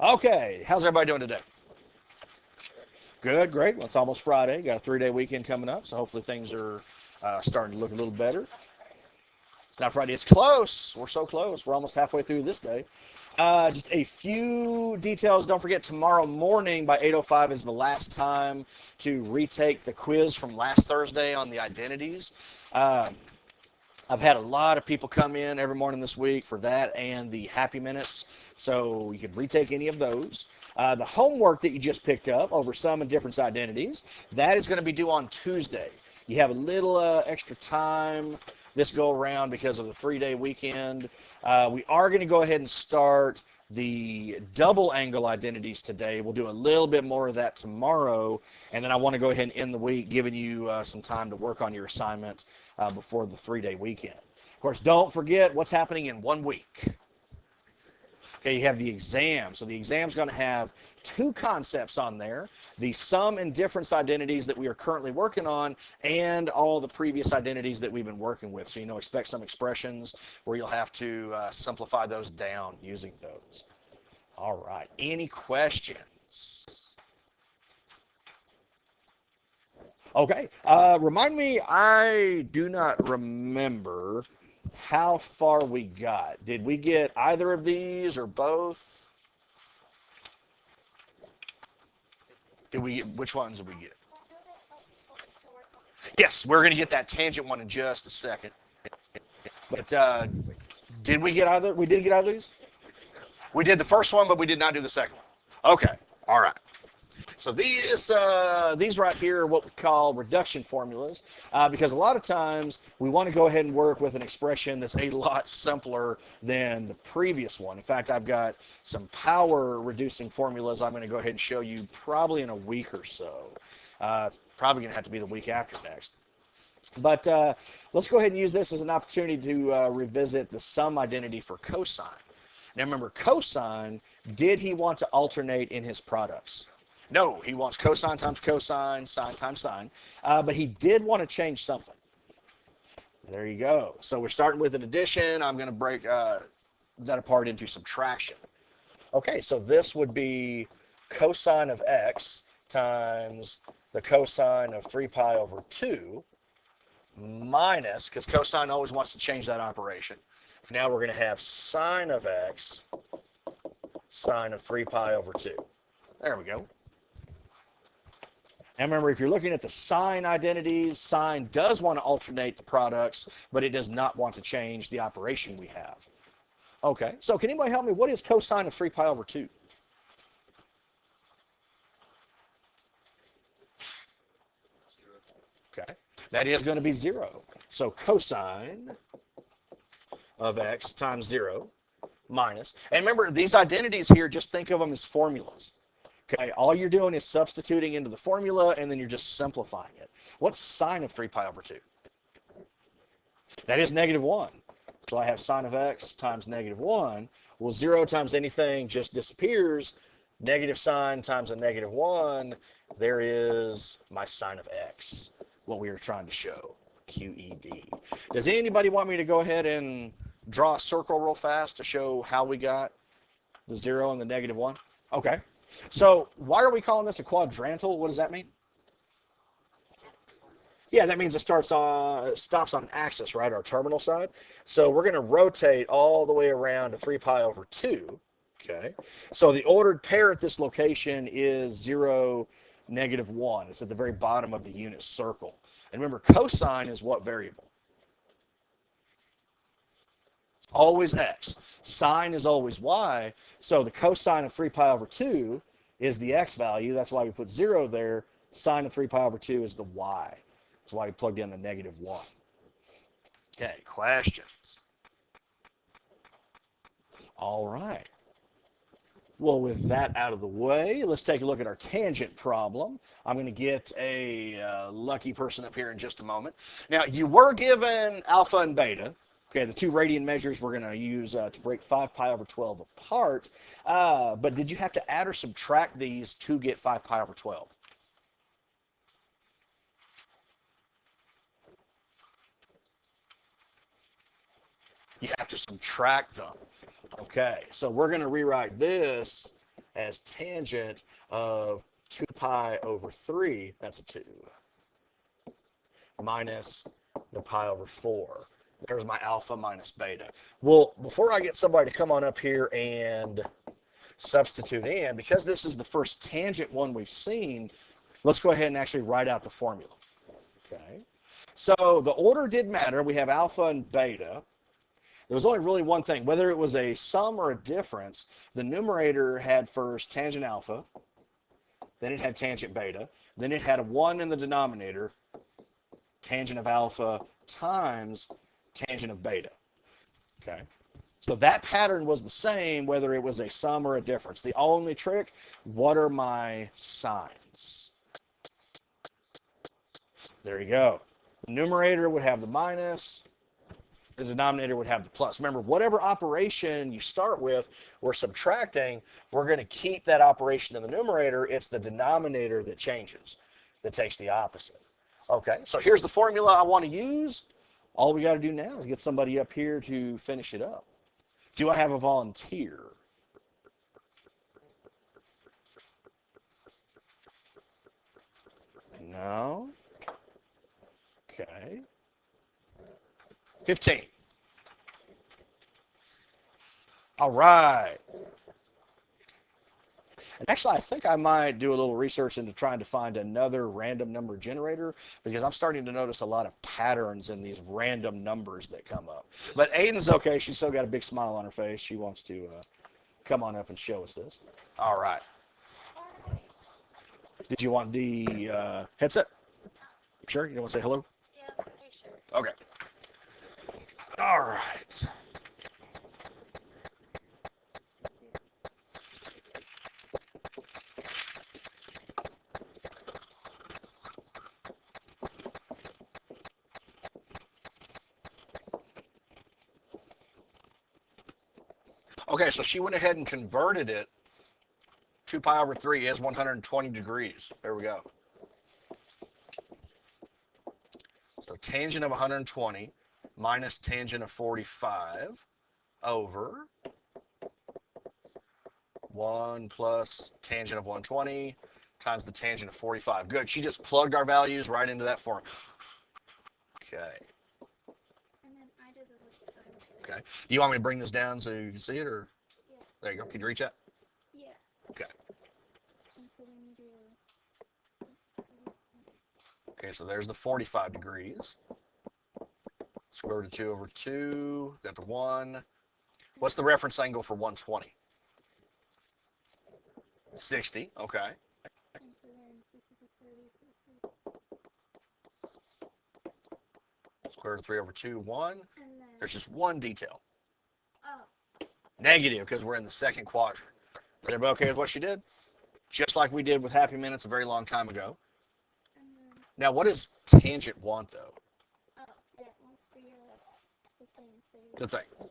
Okay, how's everybody doing today? Good, great. Well, it's almost Friday. Got a 3-day weekend coming up, so hopefully things are starting to look a little better. It's not Friday, it's close. We're so close. We're almost halfway through this day. Just a few details. Don't forget, tomorrow morning by 8:05 is the last time to retake the quiz from last Thursday on the identities. Uh, I've had a lot of people come in every morning this week for that and the happy minutes, so you can retake any of those. The homework that you just picked up over sum and difference identities, that is going to be due on Tuesday. You have a little extra time this go around because of the 3-day weekend. We are going to go ahead and start the double angle identities today. We'll do a little bit more of that tomorrow, and then I want to go ahead and end the week giving you some time to work on your assignment before the 3-day weekend. Of course, don't forget what's happening in 1 week. Okay, you have the exam. So the exam's going to have 2 concepts on there, the sum and difference identities that we are currently working on and all the previous identities that we've been working with. So, expect some expressions where you'll have to simplify those down using those. All right, any questions? Okay, remind me, I do not remember how far we got. Did we get either of these or both? Which ones did we get? Yes, we're going to get that tangent one in just a second. But did we get either? We did get either of these? We did the first one, but we did not do the second one. Okay, all right. So these right here are what we call reduction formulas, because a lot of times we want to go ahead and work with an expression that's a lot simpler than the previous one. In fact, I've got some power reducing formulas I'm going to go ahead and show you probably in a week or so. It's probably going to have to be the week after next. But let's go ahead and use this as an opportunity to revisit the sum identity for cosine. Now remember, cosine, did he want to alternate in his products? No, he wants cosine times cosine, sine times sine, but he did want to change something. There you go. So we're starting with an addition. I'm going to break that apart into subtraction. Okay, so this would be cosine of x times the cosine of 3 pi over 2 minus, because cosine always wants to change that operation. Now we're going to have sine of x, sine of 3 pi over 2. There we go. And remember, if you're looking at the sine identities, sine does want to alternate the products, but it does not want to change the operation we have. Okay, so can anybody help me? What is cosine of 3 pi over 2? Okay, that is going to be 0. So cosine of x times 0 minus, and remember, these identities here, just think of them as formulas. Okay, all you're doing is substituting into the formula, and then you're just simplifying it. What's sine of 3 pi over 2? That is -1. So I have sine of x times -1. Well, 0 times anything just disappears. Negative sine times a -1. There is my sine of x, what we were trying to show, QED. Does anybody want me to go ahead and draw a circle real fast to show how we got the 0 and the -1? Okay. So why are we calling this a quadrantal? What does that mean? Yeah, that means it stops on axis, right, our terminal side. So we're going to rotate all the way around to 3 pi over 2. Okay. So the ordered pair at this location is 0, -1. It's at the very bottom of the unit circle. And remember, cosine is what variable? Always x. Sine is always y. So the cosine of 3 pi over 2 is the x value. That's why we put 0 there. Sine of 3 pi over 2 is the y. That's why we plugged in the -1. Okay, questions? All right. Well, with that out of the way, let's take a look at our tangent problem. I'm going to get a lucky person up here in just a moment. Now, you were given alpha and beta. Okay, the 2 radian measures we're going to use to break 5 pi over 12 apart. But did you have to add or subtract these to get 5 pi over 12? You have to subtract them. Okay, so we're going to rewrite this as tangent of 2 pi over 3, that's a 2, minus the pi over 4. There's my alpha minus beta. Well, before I get somebody to come on up here and substitute in, because this is the first tangent one we've seen, let's go ahead and actually write out the formula. Okay. So the order did matter. We have alpha and beta. There was only really one thing. Whether it was a sum or a difference, the numerator had first tangent alpha, then it had tangent beta, then it had a 1 in the denominator, tangent of alpha times tangent of beta. Okay. So that pattern was the same whether it was a sum or a difference. The only trick, what are my signs? There you go. The numerator would have the minus, the denominator would have the plus. Remember, whatever operation you start with, we're subtracting, we're going to keep that operation in the numerator. It's the denominator that changes, that takes the opposite. Okay, so here's the formula I want to use. All we got to do now is get somebody up here to finish it up. Do I have a volunteer? No. Okay. 15. All right. And actually, I think I might do a little research into trying to find another random number generator, because I'm starting to notice a lot of patterns in these random numbers that come up. But Aiden's okay. She's still got a big smile on her face. She wants to come on up and show us this. All right. Did you want the headset? Sure? You don't want to say hello? Yeah, sure. Okay. All right. Okay, so she went ahead and converted it. 2 pi over 3 is 120 degrees. There we go. So tangent of 120 minus tangent of 45 over 1 plus tangent of 120 times the tangent of 45. Good. She just plugged our values right into that form. Okay. And then I did the Okay. Do you want me to bring this down so you can see it, or? Yeah. There you go. Can you reach that? Yeah. Okay. And so then you do. Okay, so there's the 45 degrees. Square root of 2 over 2. Got the 1. What's the reference angle for 120? 60. Okay. And so then this is a 30. Square root of 3 over 2, 1. And then. There's just one detail. Oh. Negative, because we're in the second quadrant. Is everybody okay with what she did? Just like we did with Happy Minutes a very long time ago. And then. Now, what does tangent want, though? Oh, yeah. Wants the thing. So The thing. Yeah.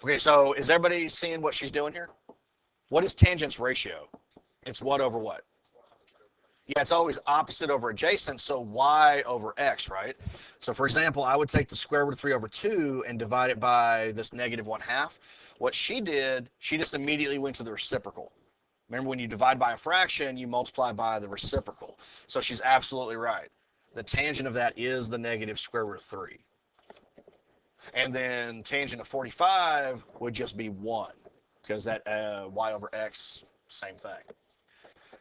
Okay, so is everybody seeing what she's doing here? What is tangent's ratio? It's what over what? Yeah, it's always opposite over adjacent, so y over x, right? So for example, I would take the square root of 3 over 2 and divide it by this negative 1/2. What she did, she just immediately went to the reciprocal. Remember, when you divide by a fraction, you multiply by the reciprocal. So she's absolutely right. The tangent of that is the negative square root of 3. And then tangent of 45 would just be 1, because that y over x, same thing.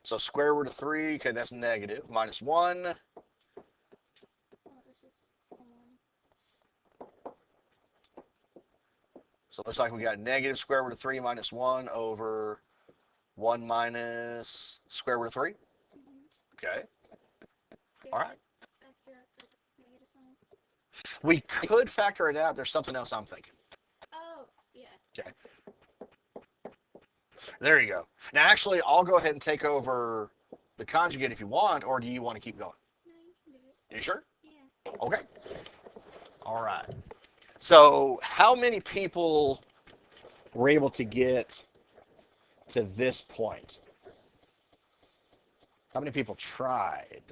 So square root of 3, okay, that's negative, minus 1. Oh, it's just. So it looks like we got negative square root of 3 minus 1 over 1 minus square root of 3. Okay. All right. We could factor it out. There's something else I'm thinking. Oh, yeah. Okay. There you go. Now, actually, I'll go ahead and take over the conjugate if you want, or do you want to keep going? No, you can do it. You sure? Yeah. Okay. All right. So how many people were able to get to this point? How many people tried?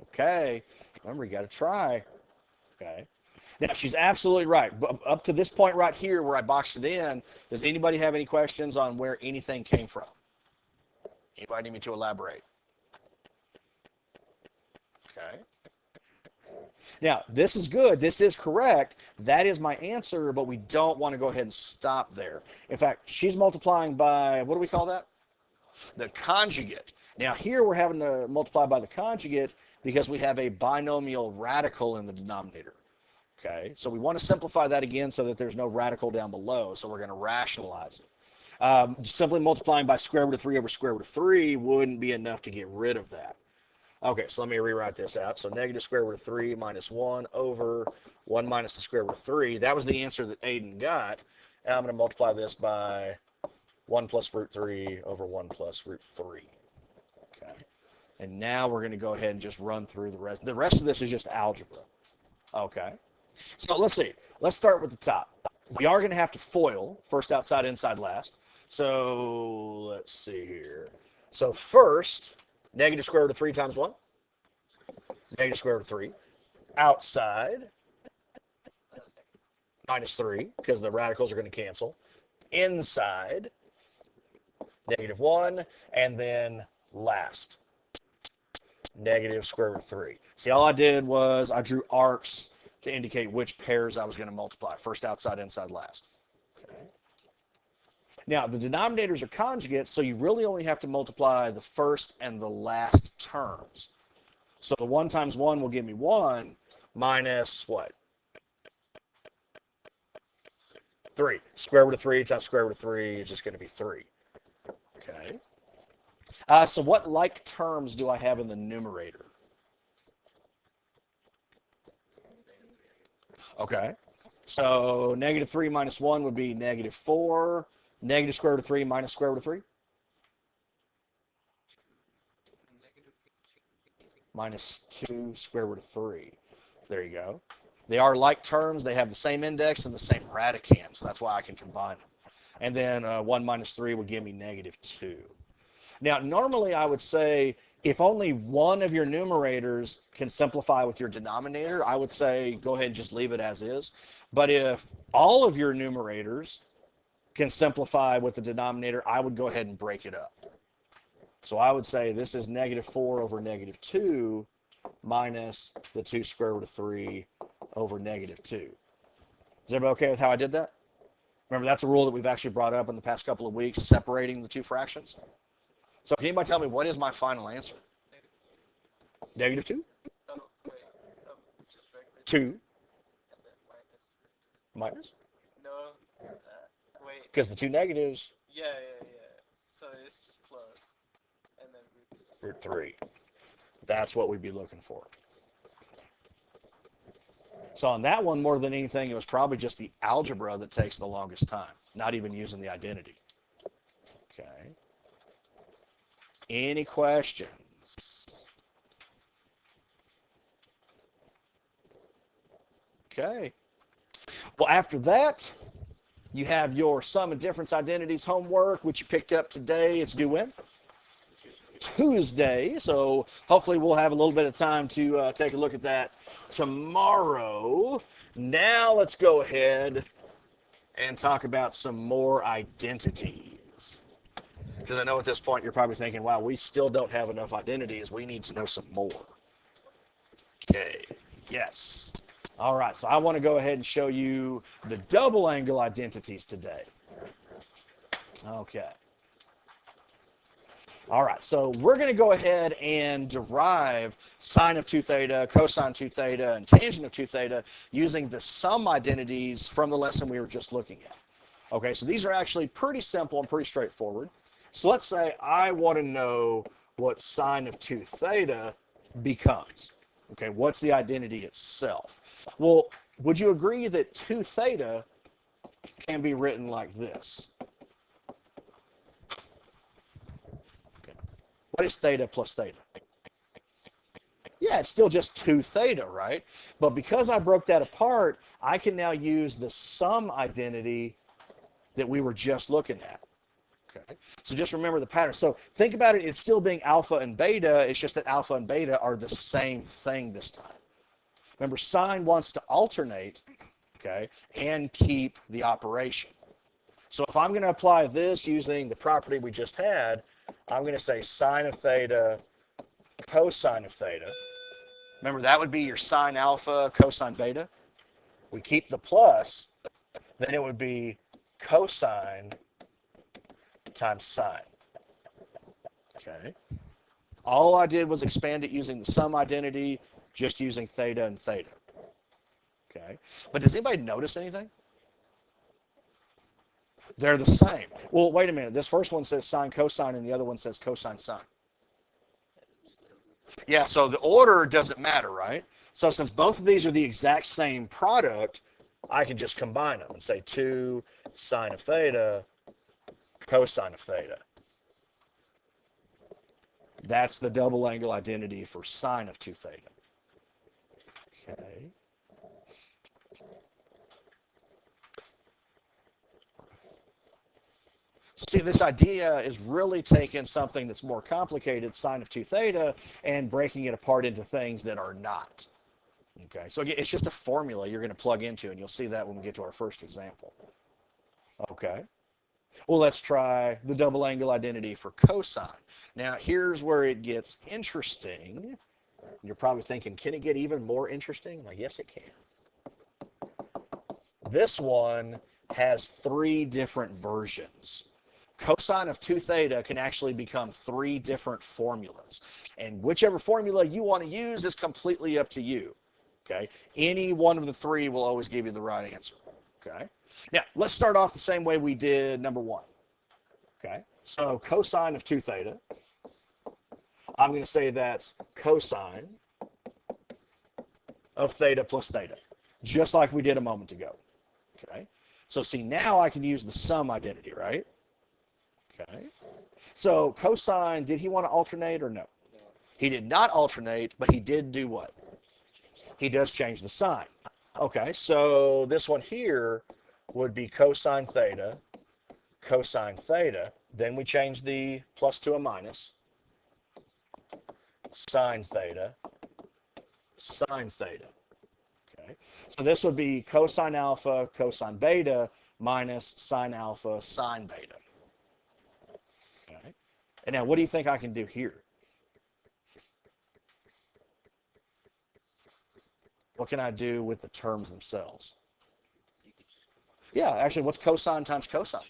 Okay. Remember, you got to try. Okay. Now, she's absolutely right. But up to this point right here where I boxed it in, does anybody have any questions on where anything came from? Anybody need me to elaborate? Okay. Now, this is good. This is correct. That is my answer, but we don't want to go ahead and stop there. In fact, she's multiplying by, what do we call that? The conjugate. Now, here we're having to multiply by the conjugate because we have a binomial radical in the denominator. Okay, so we want to simplify that again so that there's no radical down below. So we're going to rationalize it. Simply multiplying by square root of 3 over square root of 3 wouldn't be enough to get rid of that. Okay, so let me rewrite this out. So negative square root of 3 minus 1 over 1 minus the square root of 3. That was the answer that Aiden got. And I'm going to multiply this by 1 plus root 3 over 1 plus root 3. Okay, and now we're going to go ahead and just run through the rest. The rest of this is just algebra. Okay. So let's see. Let's start with the top. We are going to have to FOIL, first outside, inside, last. So let's see here. So first, negative square root of 3 times 1. Negative square root of 3. Outside, minus 3, because the radicals are going to cancel. Inside, negative 1. And then last, negative square root of 3. See, all I did was I drew arcs to indicate which pairs I was going to multiply. First outside, inside, last. Okay. Now, the denominators are conjugates, so you really only have to multiply the first and the last terms. So the 1 times 1 will give me 1 minus what? 3. Square root of 3 times square root of 3 is just going to be 3. Okay. So what like terms do I have in the numerator? Okay. So negative 3 minus 1 would be negative 4. Negative square root of 3 minus square root of 3? Minus 2 square root of 3. There you go. They are like terms. They have the same index and the same radicand, so that's why I can combine them. And then 1 minus 3 would give me negative 2. Now, normally I would say if only one of your numerators can simplify with your denominator, I would say go ahead and just leave it as is. But if all of your numerators can simplify with the denominator, I would go ahead and break it up. So I would say this is negative 4 over negative 2 minus the 2 square root of 3 over negative 2. Is everybody okay with how I did that? Remember, that's a rule that we've actually brought up in the past couple of weeks, separating the two fractions. So can anybody tell me what is my final answer? Negative 2? Oh, wait. Just regular 2 and then minus? No. Wait. Because the two negatives, Yeah. So it's just plus. And then root 3. That's what we'd be looking for. So on that one, more than anything, it was probably just the algebra that takes the longest time, not even using the identity. Okay. Any questions? Okay. Well, after that, you have your sum and difference identities homework, which you picked up today. It's due when? Tuesday. So hopefully we'll have a little bit of time to take a look at that tomorrow. Now let's go ahead and talk about some more identities. Because I know at this point you're probably thinking, wow, we still don't have enough identities. We need to know some more. Okay, yes. All right, so I want to go ahead and show you the double angle identities today. Okay. All right, so we're going to go ahead and derive sine of 2 theta, cosine 2 theta, and tangent of 2 theta using the sum identities from the lesson we were just looking at. Okay, so these are actually pretty simple and pretty straightforward. So let's say I want to know what sine of 2 theta becomes. Okay, what's the identity itself? Well, would you agree that 2 theta can be written like this? Okay. What is theta plus theta? Yeah, it's still just 2 theta, right? But because I broke that apart, I can now use the sum identity that we were just looking at. Okay, so just remember the pattern. So think about it, it's still being alpha and beta, it's just that alpha and beta are the same thing this time. Remember, sine wants to alternate, okay, and keep the operation. So if I'm going to apply this using the property we just had, I'm going to say sine of theta, cosine of theta. Remember, that would be your sine alpha, cosine beta. We keep the plus, then it would be cosine times sine. Okay. All I did was expand it using the sum identity, just using theta and theta. Okay. But does anybody notice anything? They're the same. Well, wait a minute. This first one says sine cosine and the other one says cosine sine. Yeah, so the order doesn't matter, right? So since both of these are the exact same product, I can just combine them and say 2 sine of theta, cosine of theta. That's the double angle identity for sine of 2 theta. Okay. So see, this idea is really taking something that's more complicated, sine of 2 theta, and breaking it apart into things that are not. Okay, so again, it's just a formula you're going to plug into, and you'll see that when we get to our first example. Okay. Well, let's try the double angle identity for cosine. Now, here's where it gets interesting. You're probably thinking, can it get even more interesting? Like, yes, it can. This one has 3 different versions. Cosine of 2 theta can actually become 3 different formulas. And whichever formula you want to use is completely up to you. Okay? Any one of the 3 will always give you the right answer. Okay? Now, let's start off the same way we did number 1. Okay? So cosine of 2 theta, I'm going to say that's cosine of theta plus theta, just like we did a moment ago. Okay? So see, now I can use the sum identity, right? Okay. So cosine, did he want to alternate or no? He did not alternate, but he did do what? He does change the sign. Okay, so this one here would be cosine theta, cosine theta. Then we change the plus to a minus. Sine theta, sine theta. Okay, so this would be cosine alpha, cosine beta minus sine alpha, sine beta. Okay, and now what do you think I can do here? What can I do with the terms themselves? Yeah, actually, what's cosine times cosine?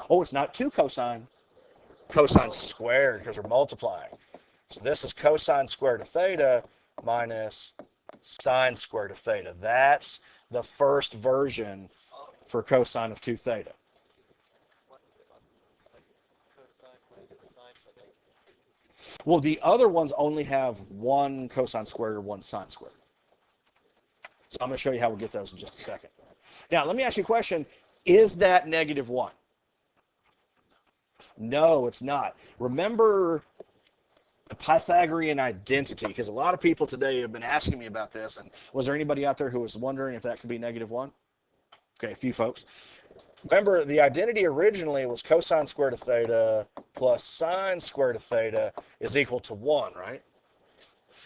Oh, it's not 2 cosine. Cosine squared, because we're multiplying. So this is cosine squared of theta minus sine squared of theta. That's the first version for cosine of 2 theta. Well, the other ones only have 1 cosine squared or 1 sine squared. So I'm going to show you how we'll get those in just a second. Now, let me ask you a question. Is that negative 1? No, it's not. Remember the Pythagorean identity, because a lot of people today have been asking me about this, and was there anybody out there who was wondering if that could be negative 1? Okay, a few folks. Remember, the identity originally was cosine squared of theta plus sine squared of theta is equal to 1, right?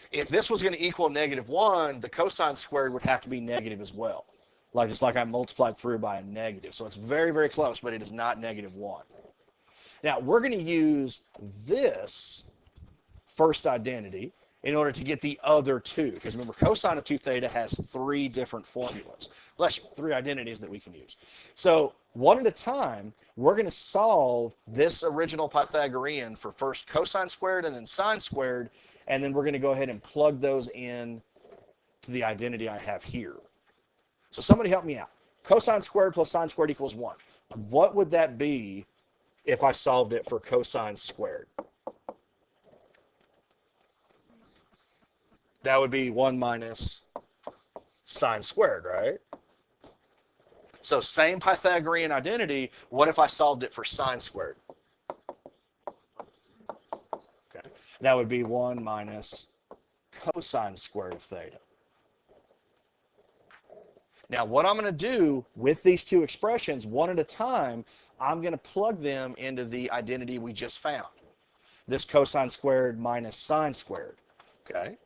If this was going to equal negative 1, the cosine squared would have to be negative as well. Just like I multiplied through by a negative. So it's very, very close, but it is not negative 1. Now, we're going to use this first identity in order to get the other 2. Because remember, cosine of 2 theta has 3 different formulas. Well, actually, 3 identities that we can use. So one at a time, we're going to solve this original Pythagorean for first cosine squared and then sine squared. And then we're going to go ahead and plug those in to the identity I have here. So somebody help me out. Cosine squared plus sine squared equals 1. What would that be if I solved it for cosine squared? That would be 1 minus sine squared, right? So same Pythagorean identity. What if I solved it for sine squared? Okay. That would be 1 minus cosine squared of theta. Now, what I'm going to do with these 2 expressions, one at a time, I'm going to plug them into the identity we just found. This cosine squared minus sine squared. Okay?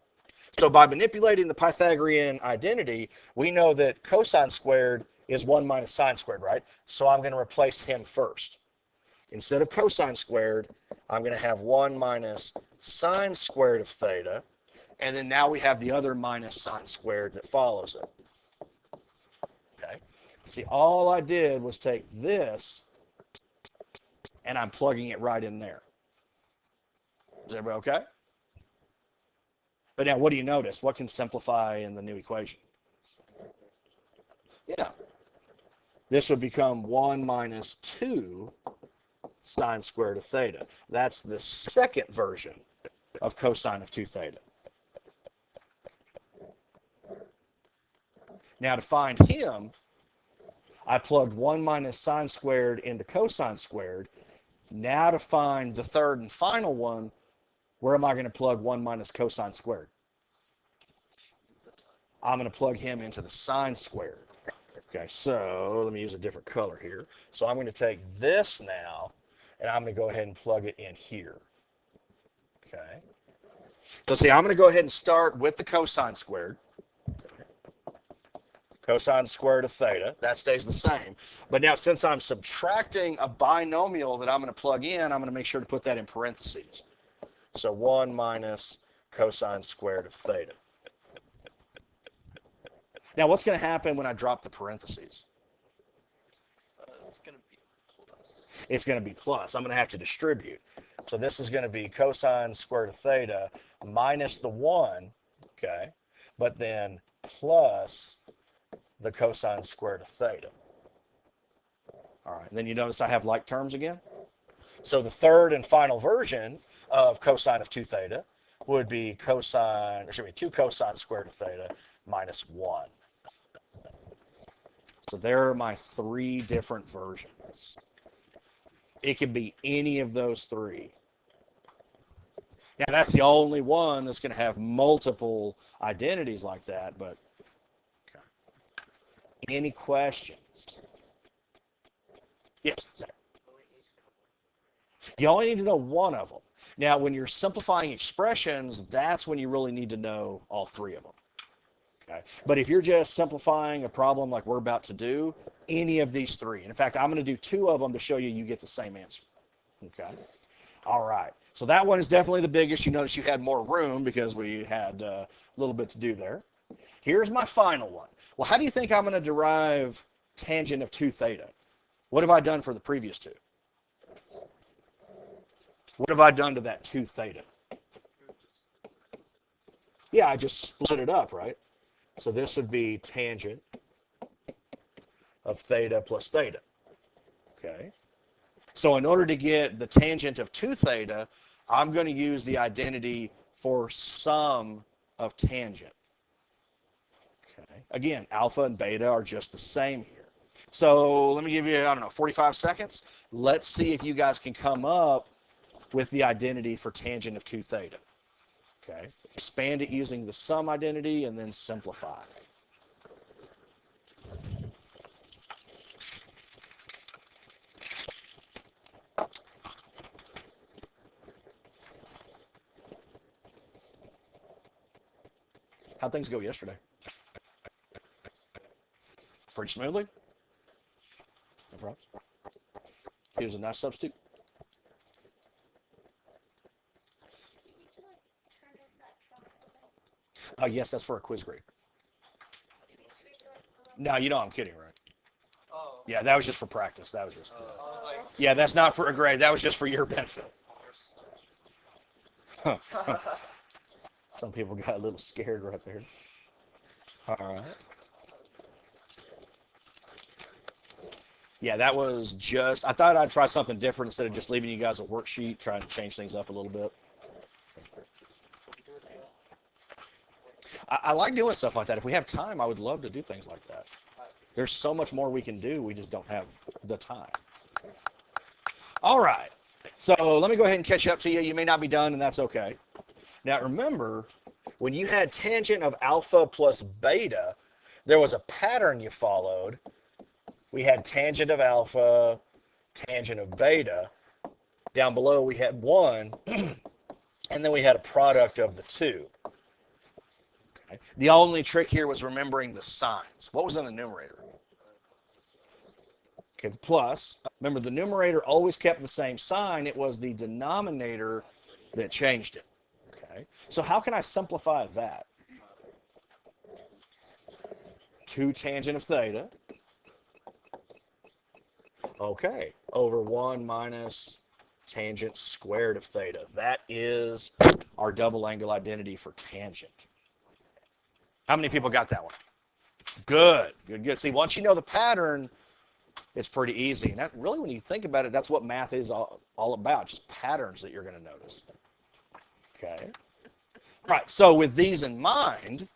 So by manipulating the Pythagorean identity, we know that cosine squared is 1 minus sine squared, right? So I'm going to replace him first. Instead of cosine squared, I'm going to have 1 minus sine squared of theta. And then now we have the other minus sine squared that follows it. Okay. See, all I did was take this, and I'm plugging it right in there. Is everybody okay? But now, what do you notice? What can simplify in the new equation? Yeah. This would become 1 minus 2 sine squared of theta. That's the second version of cosine of 2 theta. Now, to find him, I plugged 1 minus sine squared into cosine squared. Now to find the third and final one, where am I going to plug 1 minus cosine squared? I'm going to plug him into the sine squared. Okay, so let me use a different color here. So I'm going to take this now, and I'm going to go ahead and plug it in here. Okay. So see, I'm going to go ahead and start with the cosine squared. Cosine squared of theta, that stays the same. But now since I'm subtracting a binomial that I'm going to plug in, I'm going to make sure to put that in parentheses. So 1 minus cosine squared of theta. Now what's going to happen when I drop the parentheses? It's going to be plus. It's going to be plus. I'm going to have to distribute. So this is going to be cosine squared of theta minus the 1, okay, but then plus the cosine squared of theta. All right, and then you notice I have like terms again. So the third and final version of cosine of 2 theta would be 2 cosine squared of theta minus 1. So there are my 3 different versions. It could be any of those 3. Now that's the only one that's going to have multiple identities like that, but okay. Any questions? Yes, Zach. You only need to know one of them. Now, when you're simplifying expressions, that's when you really need to know all 3 of them. Okay? But if you're just simplifying a problem like we're about to do, any of these 3. And in fact, I'm going to do 2 of them to show you get the same answer. Okay? All right. So that one is definitely the biggest. You notice you had more room because we had a little bit to do there. Here's my final one. Well, how do you think I'm going to derive tangent of 2 theta? What have I done for the previous 2? What have I done to that 2 theta? Yeah, I just split it up, right? So this would be tangent of theta plus theta. Okay. So in order to get the tangent of 2 theta, I'm going to use the identity for sum of tangent. Okay. Again, alpha and beta are just the same here. So let me give you, 45 seconds. Let's see if you guys can come up with the identity for tangent of 2 theta. Okay. Expand it using the sum identity and then simplify. How'd things go yesterday? Pretty smoothly? No problems? He was a nice substitute. Yes, that's for a quiz grade. No, you know I'm kidding, right? Oh. Yeah, that was just for practice. That was just. I was like, Yeah, that's not for a grade. That was just for your benefit. Some people got a little scared right there. All right. Yeah, that was just, I thought I'd try something different instead of just leaving you guys a worksheet, trying to change things up a little bit. I like doing stuff like that. If we have time, I would love to do things like that. There's so much more we can do. We just don't have the time. All right. So let me go ahead and catch up to you. You may not be done, and that's okay. Now remember, when you had tangent of alpha plus beta, there was a pattern you followed. We had tangent of alpha, tangent of beta. Down below we had 1, and then we had a product of the 2. Okay. The only trick here was remembering the signs. What was in the numerator? Okay, the plus. Remember, the numerator always kept the same sign. It was the denominator that changed it. Okay. So how can I simplify that? 2 tangent of theta. Okay. Over 1 minus tangent squared of theta. That is our double angle identity for tangent. How many people got that one? Good, good, good. See, once you know the pattern, it's pretty easy. And that, really, when you think about it, that's what math is all about, just patterns that you're going to notice. Okay. All right, so with these in mind,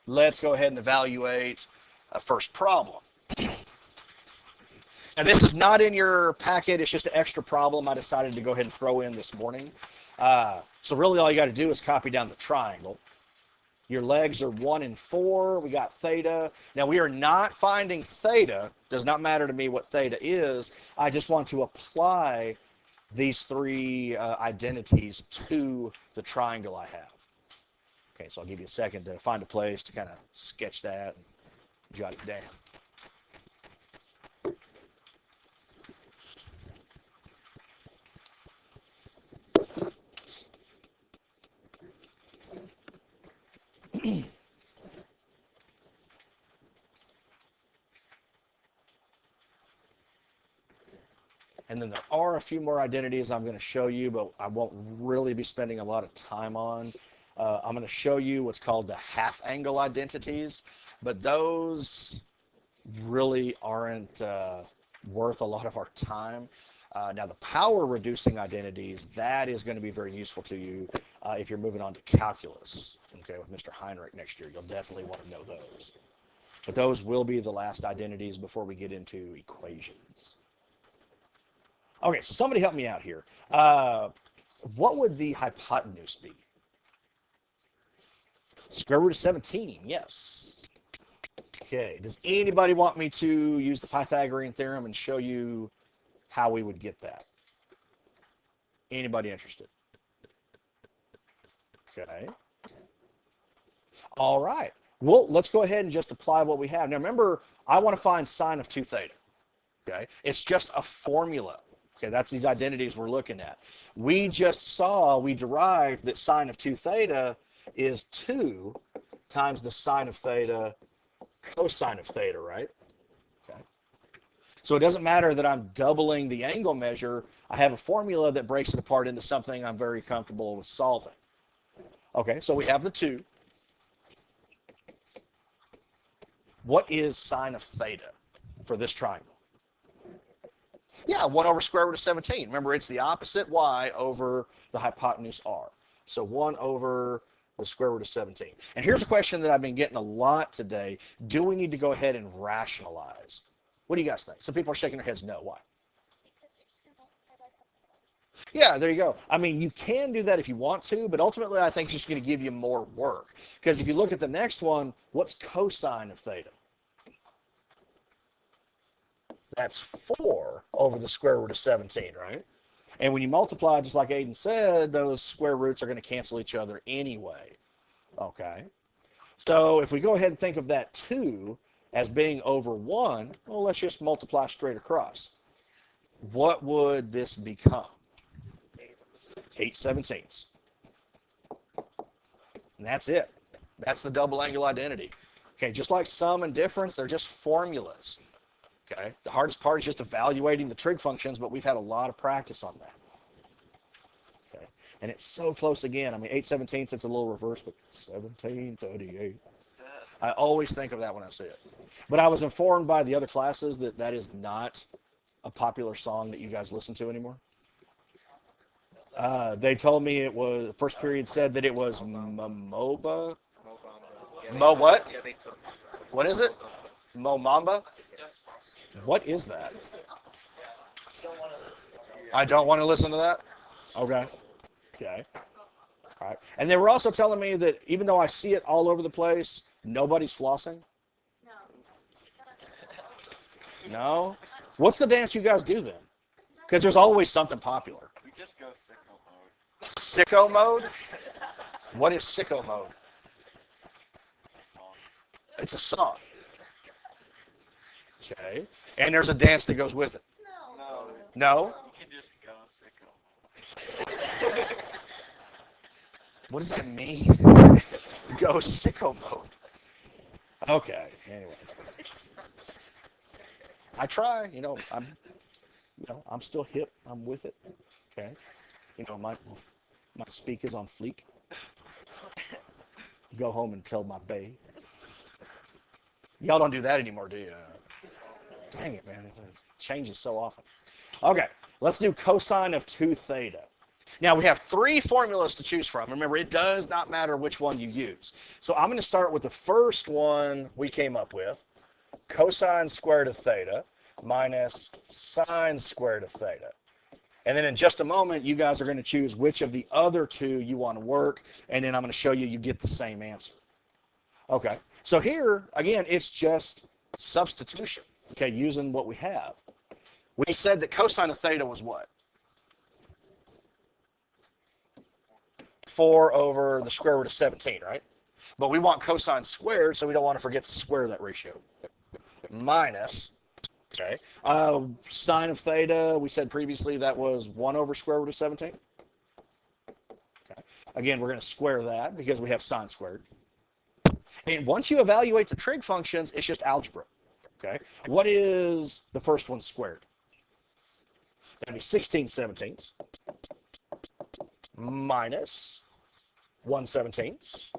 let's go ahead and evaluate a first problem. Now, this is not in your packet. It's just an extra problem I decided to go ahead and throw in this morning. So really all you got to do is copy down the triangle. Your legs are 1 and 4. We got theta. Now, we are not finding theta. Does not matter to me what theta is. I just want to apply these 3 identities to the triangle I have. Okay, so I'll give you a second to find a place to kind of sketch that and jot it down. And then there are a few more identities I'm going to show you, but I won't really be spending a lot of time on. I'm going to show you what's called the half angle identities, but those really aren't worth a lot of our time. Now, the power reducing identities, that is going to be very useful to you if you're moving on to calculus, okay, with Mr. Heinrich next year. You'll definitely want to know those. But those will be the last identities before we get into equations. Okay, so somebody help me out here. What would the hypotenuse be? Square root of 17, yes. Okay, does anybody want me to use the Pythagorean theorem and show you how we would get that? Anybody interested? Okay. All right. Well, let's go ahead and just apply what we have. Now remember, I want to find sine of 2 theta. Okay, it's just a formula. Okay, that's these identities we're looking at. We just saw, we derived that sine of 2 theta is 2 times the sine of theta cosine of theta, right? Okay. So it doesn't matter that I'm doubling the angle measure. I have a formula that breaks it apart into something I'm very comfortable with solving. Okay, so we have the 2. What is sine of theta for this triangle? Yeah, 1 over square root of 17. Remember, it's the opposite y over the hypotenuse r. So 1 over the square root of 17. And here's a question that I've been getting a lot today. Do we need to go ahead and rationalize? What do you guys think? Some people are shaking their heads no. Why? Yeah, there you go. I mean, you can do that if you want to, but ultimately I think it's just going to give you more work. Because if you look at the next one, what's cosine of theta? That's 4 over the square root of 17, right? And when you multiply, just like Aiden said, those square roots are going to cancel each other anyway. Okay? So if we go ahead and think of that 2 as being over 1, well, let's just multiply straight across. What would this become? 8/17. And that's it. That's the double angle identity. Okay, just like sum and difference, they're just formulas. Okay, the hardest part is just evaluating the trig functions, but we've had a lot of practice on that. Okay, and it's so close again. I mean, 8/17, it's a little reverse, but 17/38. I always think of that when I see it. But I was informed by the other classes that that is not a popular song that you guys listen to anymore. They told me it was, first period said that it was MOBA. Mo what? What is it? Momamba? What is that? I don't want to listen to that? Okay. Okay. All right. And they were also telling me that even though I see it all over the place, nobody's flossing? No? What's the dance you guys do then? Because there's always something popular. We just go sicko mode. Sicko mode? What is sicko mode? It's a song. Okay. And there's a dance that goes with it. No. No? You can just go sicko. What does that mean? Go sicko mode. Okay. Anyways. I try, I'm still hip. I'm with it. Okay. My speak is on fleek. Go home and tell my bae. Y'all don't do that anymore, do you? Dang it, man. It changes so often. Okay, let's do cosine of 2 theta. Now, we have 3 formulas to choose from. Remember, it does not matter which one you use. So I'm going to start with the first one we came up with, cosine squared of theta minus sine squared of theta. And then in just a moment, you guys are going to choose which of the other 2 you want to work, and then I'm going to show you get the same answer. Okay, so here, again, it's just substitution, okay, using what we have. We said that cosine of theta was what? 4 over the square root of 17, right? But we want cosine squared, so we don't want to forget to square that ratio. Minus, okay, sine of theta, we said previously that was 1 over square root of 17. Okay. Again, we're going to square that because we have sine squared. And once you evaluate the trig functions, it's just algebra. Okay. What is the first one squared? That'd be 16/17 minus 1/17.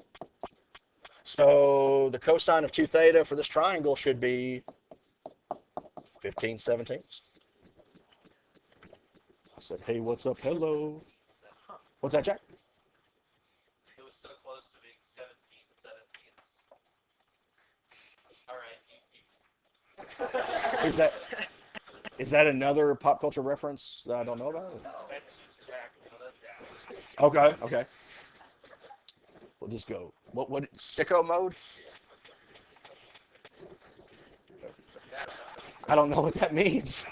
So the cosine of 2 theta for this triangle should be 15/17. I said, hey, what's up? Hello. What's that, Jack? It was so close to being 17/17. All right. Is that another pop culture reference that I don't know about? That's just Jack. Okay. We'll just go. What sicko mode? I don't know what that means.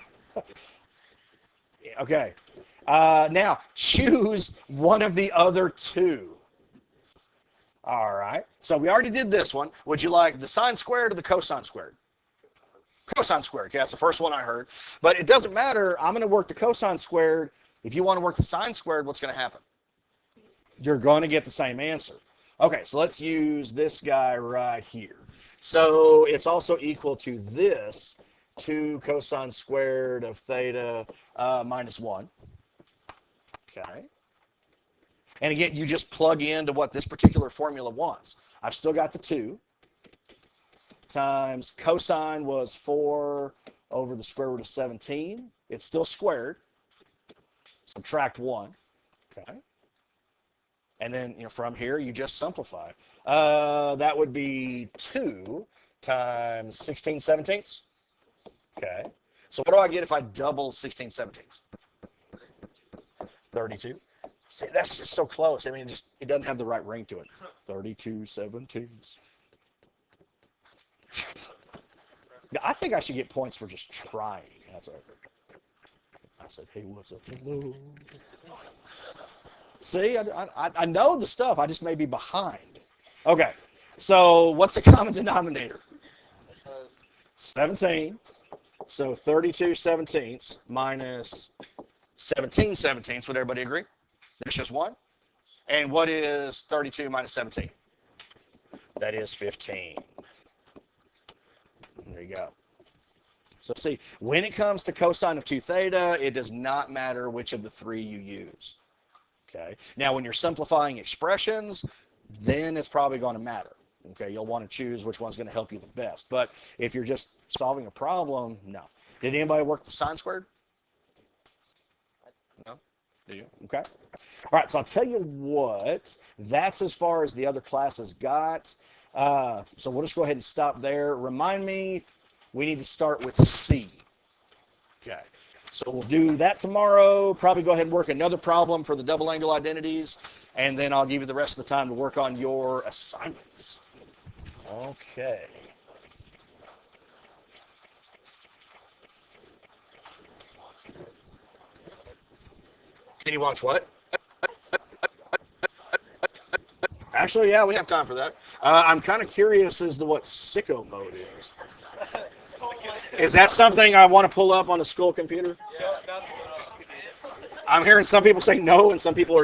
Okay. Now choose one of the other 2. All right. So we already did this one. Would you like the sine squared or the cosine squared? Cosine squared. Okay, that's the first one I heard. But it doesn't matter. I'm going to work the cosine squared. If you want to work the sine squared, what's going to happen? You're going to get the same answer. Okay, so let's use this guy right here. So it's also equal to this 2 cosine squared of theta minus 1. Okay. And again, you just plug into what this particular formula wants. I've still got the 2 times cosine was 4 over the square root of 17. It's still squared. Subtract 1. Okay. And then from here, you just simplify. That would be 2 times 16/17. Okay. So what do I get if I double 16/17? 32. See, that's just so close. I mean, it doesn't have the right ring to it. 32/17. I think I should get points for just trying. That's right. I said, hey, what's up? Hello. See, I know the stuff. I just may be behind. Okay, so what's the common denominator? 17. So 32/17 minus 17/17. Would everybody agree? There's just 1. And what is 32 minus 17? That is 15. There you go. So see, when it comes to cosine of 2 theta, it does not matter which of the 3 you use. Okay. Now, when you're simplifying expressions, then it's probably going to matter. Okay. You'll want to choose which one's going to help you the best. But if you're just solving a problem, no. Did anybody work the sine squared? No? Do you? Okay. All right. So I'll tell you what. That's as far as the other classes got. So we'll just go ahead and stop there. Remind me, we need to start with C. Okay. So we'll do that tomorrow. Probably go ahead and work another problem for the double angle identities, and then I'll give you the rest of the time to work on your assignments. Okay. Can you watch what? Actually, yeah, we have time for that. I'm kind of curious as to what sicko mode is. Is that something I want to pull up on the school computer? Yeah, that's what I'm hearing some people say no, and some people are